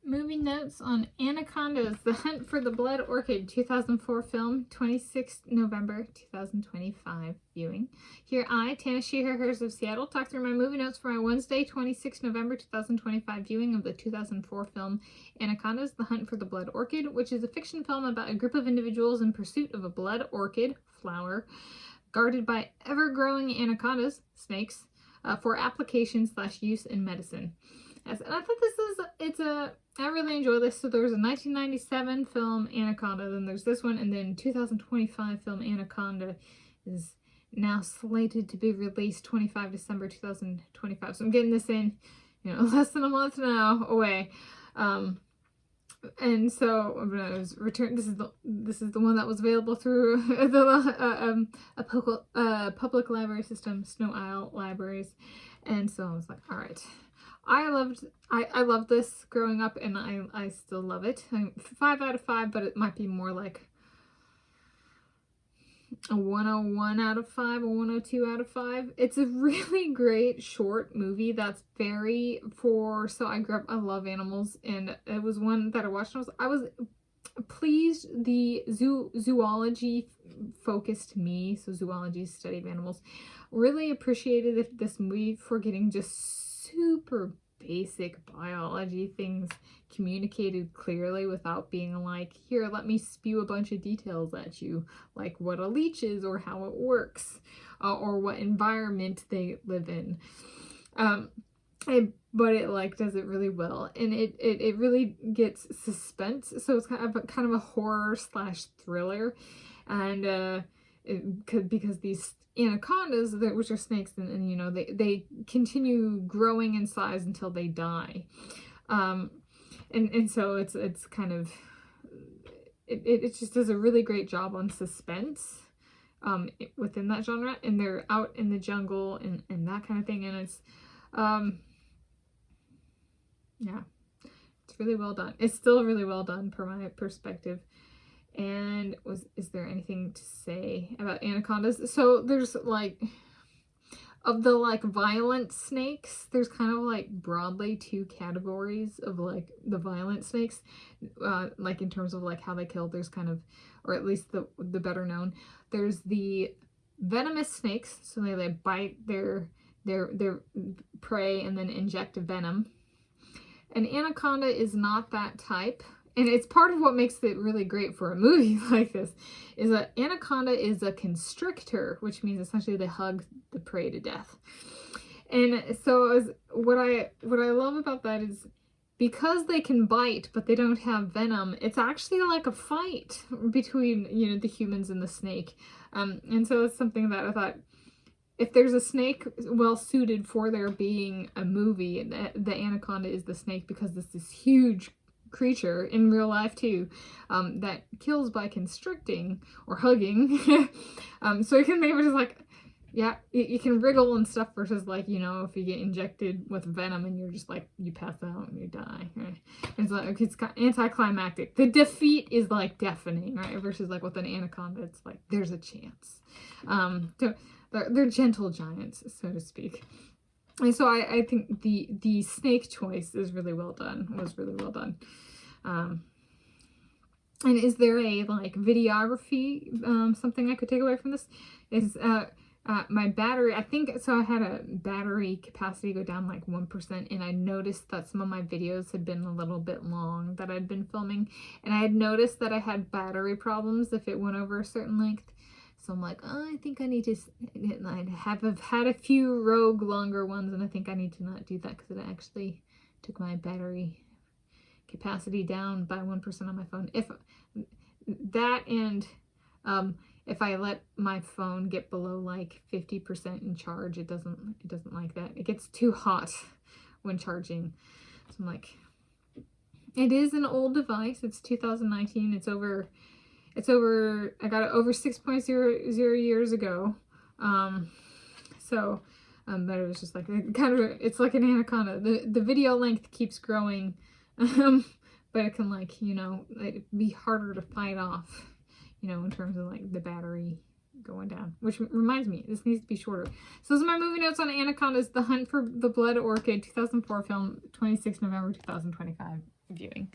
Movie notes on Anacondas, The Hunt for the Blood Orchid, 2004 film, 26th November 2025 viewing. Here I, Tanis hers of Seattle, talk through my movie notes for my Wednesday, 26th November 2025 viewing of the 2004 film Anacondas, The Hunt for the Blood Orchid, which is a fiction film about a group of individuals in pursuit of a blood orchid flower guarded by ever-growing anacondas, snakes, for application/use in medicine. Yes, and I thought I really enjoy this. So there was a 1997 film, Anaconda, then there's this one, and then 2025 film, Anaconda, is now slated to be released 25 December 2025. So I'm getting this in, less than a month now away. And so when I was returned, this is the one that was available through a public library system, Snow Isle Libraries, and so I was like, all right. I loved this growing up, and I still love it. 5 out of 5, but it might be more like a 101 out of 5, a 102 out of 5. It's a really great short movie that's so I grew up, I love animals, and it was one that I watched, and I was pleased. The zoology focused me, so zoology, study of animals, really appreciated this movie for getting just super basic biology things communicated clearly without being like, here, let me spew a bunch of details at you, like what a leech is or how it works, or what environment they live in. But it does it really well, and it really gets suspense, so it's kind of a horror / thriller, and because these anacondas, which are snakes, and they continue growing in size until they die, and so it's kind of it just does a really great job on suspense within that genre, and they're out in the jungle and that kind of thing, and it's yeah, it's really well done. It's still really well done per my perspective. And is there anything to say about anacondas? So there's of the violent snakes, there's kind of broadly 2 categories of the violent snakes, in terms of how they kill. There's kind of, or at least the better known, there's the venomous snakes, so they bite their prey and then inject venom. An anaconda is not that type. And it's part of what makes it really great for a movie like this, is that anaconda is a constrictor, which means essentially they hug the prey to death. And so what I love about that is, because they can bite but they don't have venom, it's actually like a fight between the humans and the snake. And so it's something that I thought, if there's a snake well suited for there being a movie, the anaconda is the snake, because it's this huge creature in real life too, that kills by constricting or hugging. So you can maybe just you can wriggle and stuff, versus if you get injected with venom and you're just you pass out and you die, right? It's it's anticlimactic. The defeat is deafening, right? Versus with an anaconda, it's there's a chance. So they're gentle giants, so to speak. And so I think the snake choice is really well done. Was really well done. And is there a videography, something I could take away from this? Is my battery, I think, so I had a battery capacity go down 1%, and I noticed that some of my videos had been a little bit long that I'd been filming, and I had noticed that I had battery problems if it went over a certain length. So I'm I think I need to, I've had a few rogue longer ones, and I think I need to not do that, because it actually took my battery capacity down by 1% on my phone. If that, and if I let my phone get below 50% in charge, it doesn't like that. It gets too hot when charging. So I'm it is an old device. It's 2019. It's over, I got it over 6.00 years ago. But it was just it's like an anaconda. The video length keeps growing, but it can it'd be harder to fight off, in terms of the battery going down. Which reminds me, this needs to be shorter. So those are my movie notes on Anacondas, The Hunt for the Blood Orchid, 2004 film, 26 November 2025 viewing.